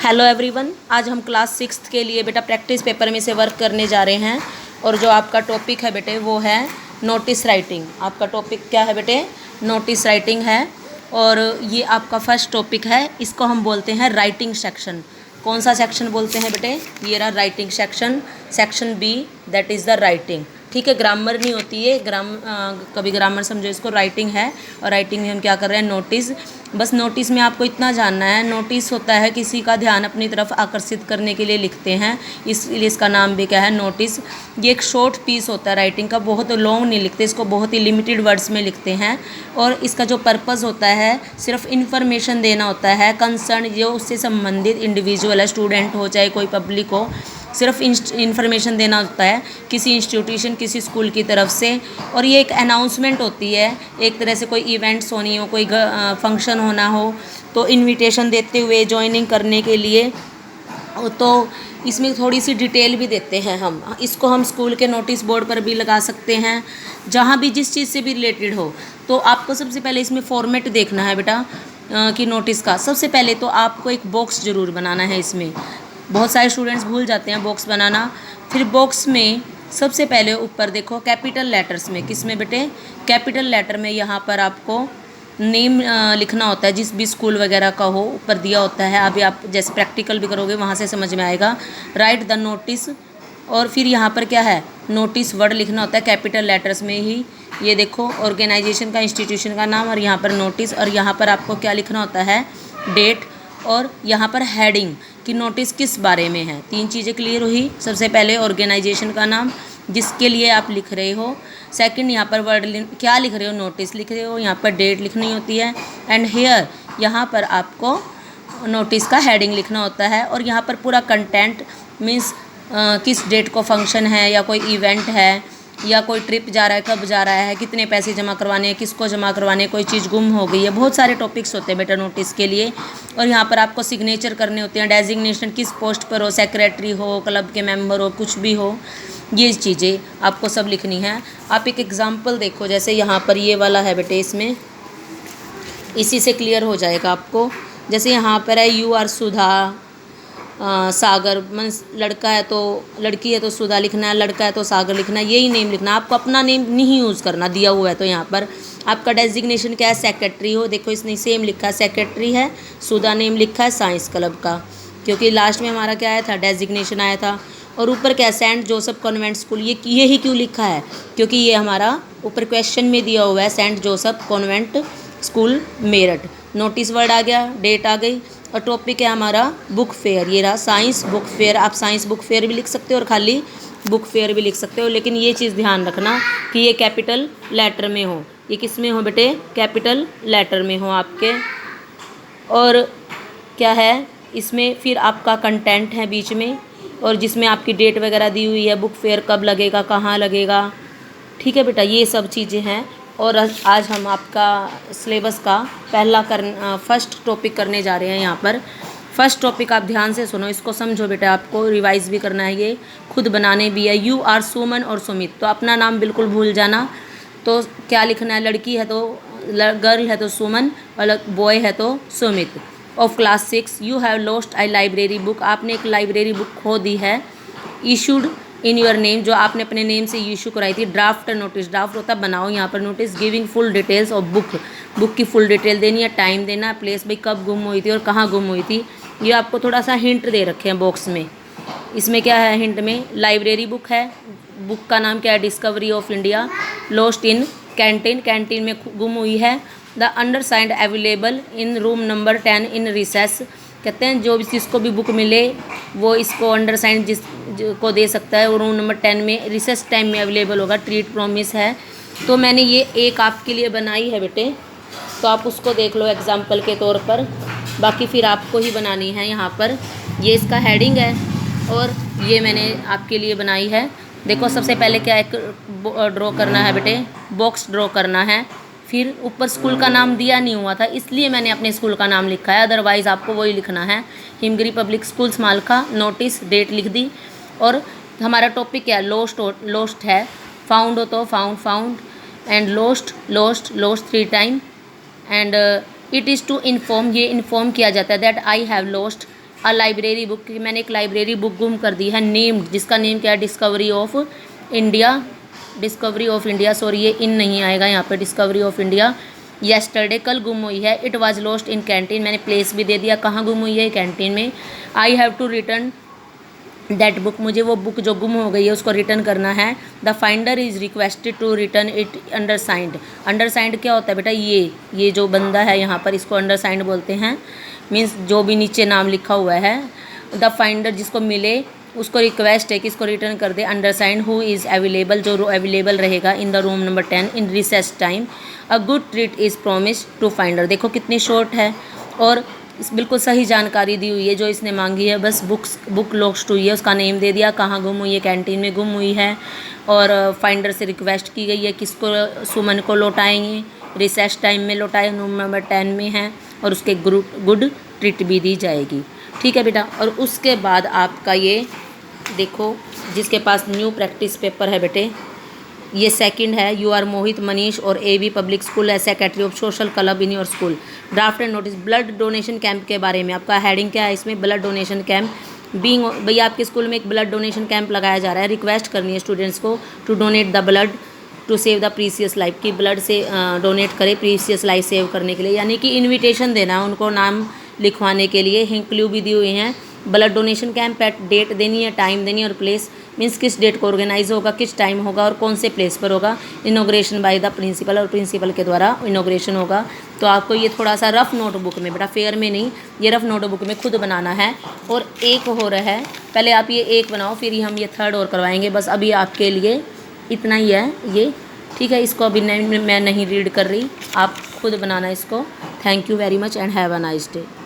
Hello everyone, आज हम class 6 के लिए बेटा प्रैक्टिस पेपर में से वर्क करने जा रहे हैं। और जो आपका टॉपिक है बेटे वो है नोटिस राइटिंग। आपका टॉपिक क्या है बेटे? नोटिस राइटिंग है। और ये आपका फर्स्ट टॉपिक है, इसको हम बोलते हैं राइटिंग सेक्शन। कौन सा सेक्शन बोलते हैं बेटे? ये रहा writing section, section B, that is the writing. ठीक है, ग्रामर नहीं होती है, कभी ग्रामर समझो इसको, राइटिंग है। और राइटिंग में हम क्या कर रहे हैं? नोटिस। बस नोटिस में आपको इतना जानना है, नोटिस होता है किसी का ध्यान अपनी तरफ आकर्षित करने के लिए लिखते हैं, इसलिए इसका नाम भी क्या है? नोटिस। ये एक शॉर्ट पीस होता है राइटिंग का, बहुत लॉन्ग नहीं लिखते इसको, बहुत ही लिमिटेड वर्ड्स में लिखते हैं। और इसका जो पर्पज़ होता है सिर्फ इन्फॉर्मेशन देना होता है, कंसर्न जो उससे संबंधित इंडिविजुअल है, स्टूडेंट हो चाहे कोई पब्लिक हो, सिर्फ इन्फॉर्मेशन देना होता है किसी इंस्टीट्यूशन, किसी स्कूल की तरफ से। और ये एक अनाउंसमेंट होती है, एक तरह से कोई इवेंट्स होनी हो, कोई फंक्शन होना हो तो इनविटेशन देते हुए ज्वाइनिंग करने के लिए। तो इसमें थोड़ी सी डिटेल भी देते हैं हम, इसको हम स्कूल के नोटिस बोर्ड पर भी लगा सकते हैं, जहाँ भी जिस चीज़ से भी रिलेटेड हो। तो आपको सबसे पहले इसमें फॉर्मेट देखना है बेटा कि नोटिस का। सबसे पहले तो आपको एक बॉक्स ज़रूर बनाना है। इसमें बहुत सारे स्टूडेंट्स भूल जाते हैं बॉक्स बनाना। फिर बॉक्स में सबसे पहले ऊपर देखो कैपिटल लेटर्स में, किस में बेटे? कैपिटल लेटर में यहाँ पर आपको नेम लिखना होता है, जिस भी स्कूल वगैरह का हो ऊपर दिया होता है। अभी आप जैसे प्रैक्टिकल भी करोगे वहाँ से समझ में आएगा। Right the notice. और फिर यहाँ पर क्या है? नोटिस वर्ड लिखना होता है कैपिटल लेटर्स में ही। ये देखो ऑर्गेनाइजेशन का, इंस्टीट्यूशन का नाम, और यहाँ पर नोटिस। और यहाँ पर आपको क्या लिखना होता है? डेट। और यहाँ पर हेडिंग कि नोटिस किस बारे में है। तीन चीज़ें क्लियर हुई। सबसे पहले ऑर्गेनाइजेशन का नाम जिसके लिए आप लिख रहे हो। सेकंड, यहाँ पर वर्ड क्या लिख रहे हो? नोटिस लिख रहे हो। यहाँ पर डेट लिखनी होती है। एंड हेयर, यहाँ पर आपको नोटिस का हेडिंग लिखना होता है। और यहाँ पर पूरा कंटेंट मीन्स किस डेट को फंक्शन है, या कोई इवेंट है, या कोई ट्रिप जा रहा है, कब जा रहा है, कितने पैसे जमा करवाने हैं, किसको जमा करवाने, कोई चीज़ गुम हो गई है। बहुत सारे टॉपिक्स होते हैं बेटा नोटिस के लिए। और यहाँ पर आपको सिग्नेचर करने होते हैं, डेजिग्नेशन किस पोस्ट पर हो, सेक्रेटरी हो, क्लब के मेंबर हो, कुछ भी हो, ये चीज़ें आपको सब लिखनी है। आप एक एग्जाम्पल देखो, जैसे यहाँ पर ये वाला है बेटे, इसमें इसी से क्लियर हो जाएगा आपको। जैसे यहाँ पर है you are Sudha Sagar, means लड़का है तो, लड़की है तो सुधा लिखना है, लड़का है तो सागर लिखना है, यही नेम लिखना है। आपको अपना नेम नहीं यूज़ करना, दिया हुआ है तो। यहाँ पर आपका डेजिग्नेशन क्या है? सेक्रेटरी हो। देखो इसने सेम लिखा है, सेक्रेटरी है। सुधा नेम लिखा है साइंस क्लब का, क्योंकि लास्ट में हमारा क्या आया था? डेजिग्नेशन आया था। और ऊपर क्या है? Saint Joseph convent school. ये ही क्यों लिखा है? क्योंकि ये हमारा ऊपर क्वेश्चन में दिया हुआ है, Saint Joseph convent school Meerut. Notice word आ गया, डेट आ गई। और टॉपिक है हमारा बुक फेयर। ये रहा साइंस बुक फेयर। आप साइंस बुक फेयर भी लिख सकते हो और खाली बुक फेयर भी लिख सकते हो, लेकिन ये चीज़ ध्यान रखना कि ये कैपिटल लेटर में हो। ये किस में हो बेटे? कैपिटल लेटर में हो आपके। और क्या है इसमें? फिर आपका कंटेंट है बीच में, और जिसमें आपकी डेट वगैरह दी हुई है, बुक फेयर कब लगेगा, कहाँ लगेगा। ठीक है बेटा, ये सब चीज़ें हैं। और आज हम आपका सिलेबस का फर्स्ट टॉपिक करने जा रहे हैं। यहाँ पर फर्स्ट टॉपिक आप ध्यान से सुनो, इसको समझो बेटा, आपको रिवाइज भी करना है, ये खुद बनाने भी है। यू आर सुमन और सुमित, तो अपना नाम बिल्कुल भूल जाना। तो क्या लिखना है? लड़की है तो, गर्ल है तो सुमन, और बॉय है तो Sumit. Of class 6 you have lost I library book, आपने एक लाइब्रेरी बुक खो दी है। इशूड इन योर नेम, जो आपने अपने नेम से इशू कराई थी। ड्राफ्ट नोटिस, ड्राफ्ट होता है बनाओ। यहाँ पर notice giving full details of book, book की फुल डिटेल देनी है, टाइम देना, प्लेस भाई कब गुम हुई थी और कहाँ गुम हुई थी। ये आपको थोड़ा सा हिंट दे रखे हैं बॉक्स में। इसमें क्या है हिंट में? लाइब्रेरी बुक है, बुक का नाम क्या है? Discovery of India. Lost in canteen, canteen में गुम हुई है। The undersigned available in room number 10 in recess, कहते हैं जो भी जिसको भी बुक मिले वो इसको अंडरसाइंड जिस को दे सकता है, वो रूम नंबर 10 में रिसेस टाइम में अवेलेबल होगा। ट्रीट प्रॉमिस है। तो मैंने ये एक आपके लिए बनाई है बेटे, तो आप उसको देख लो एग्जाम्पल के तौर पर, बाकी फिर आपको ही बनानी है। यहाँ पर ये इसका हेडिंग है और ये मैंने आपके लिए बनाई है। देखो सबसे पहले क्या एक ड्रॉ करना है बेटे, बॉक्स ड्रॉ करना है। फिर ऊपर स्कूल का नाम दिया नहीं हुआ था, इसलिए मैंने अपने स्कूल का नाम लिखा है, अदरवाइज़ आपको वही लिखना है। Himgiri public school Samalkha. Notice, date लिख दी। और हमारा टॉपिक क्या है? लॉस्ट है। फाउंड हो तो found. And lost 3 time. And it is to inform, ये इन्फॉर्म किया जाता है that I have lost a library book, कि मैंने एक लाइब्रेरी बुक गुम कर दी है। नेम्ड, जिसका नेम क्या है, discovery of India, discovery of India, sorry ये इन नहीं आएगा यहाँ पे, डिस्कवरी ऑफ इंडिया। येस्टरडे, कल गुम हुई है। It was lost in canteen, मैंने प्लेस भी दे दिया, कहाँ गुम हुई है, कैंटीन में। I have to return that book, मुझे वो बुक जो गुम हो गई है उसको रिटर्न करना है। The finder is requested to return it undersigned. Undersigned क्या होता है बेटा, ये जो बंदा है यहाँ पर, इसको अंडरसाइंड बोलते हैं। मीन्स जो भी नीचे नाम लिखा हुआ है। द फाइंडर, जिसको मिले उसको रिक्वेस्ट है कि इसको रिटर्न कर दे। अंडरसाइंड, हु इज़ अवेलेबल, जो अवेलेबल रहेगा in the room number 10 in recess time. A good treat is promise to finder. देखो कितनी शॉर्ट है और बिल्कुल सही जानकारी दी हुई है जो इसने मांगी है। बस बुक लॉस्ट हुई है, उसका नेम दे दिया, कहाँ गुम हुई है, कैंटीन में गुम हुई है। और फाइंडर से रिक्वेस्ट की गई है किसको, सुमन को लौटाएंगे, रिसेस टाइम में लौटाए, रूम नंबर 10 में है। और उसके गुड ट्रीट भी दी जाएगी। ठीक है बेटा। और उसके बाद आपका ये देखो, जिसके पास न्यू प्रैक्टिस पेपर है बेटे, ये सेकंड है। यू आर मोहित मनीष और AB पब्लिक स्कूल है secretary of social club in your school. Draft and notice, blood donation camp के बारे में आपका हेडिंग क्या है इसमें, ब्लड डोनेशन कैंप। बीइंग, भैया आपके स्कूल में एक ब्लड डोनेशन कैंप लगाया जा रहा है। रिक्वेस्ट करनी है स्टूडेंट्स को to donate the blood to save the precious life, की ब्लड से डोनेट करे प्रीसियस लाइफ सेव करने के लिए, यानी कि इन्विटेशन देना है उनको नाम लिखवाने के लिए। हिंट क्लू भी दी हुई हैं। Blood donation camp at, date देनी है, टाइम देनी है और प्लेस, मीन्स किस डेट को ऑर्गेनाइज होगा, किस टाइम होगा और कौन से प्लेस पर होगा। इनॉग्रेशन बाय द प्रिंसिपल, और प्रिंसिपल के द्वारा इनॉग्रेशन होगा। तो आपको ये थोड़ा सा रफ नोटबुक में, बेटा फेयर में नहीं, ये रफ नोटबुक में खुद बनाना है। और एक हो रहा है, पहले आप ये एक बनाओ, फिर ही हम ये थर्ड और करवाएंगे। बस अभी आपके लिए इतना ही है ये, ठीक है। इसको अभी मैं नहीं रीड कर रही, आप खुद बनाना इसको। Thank you very much and have a nice day.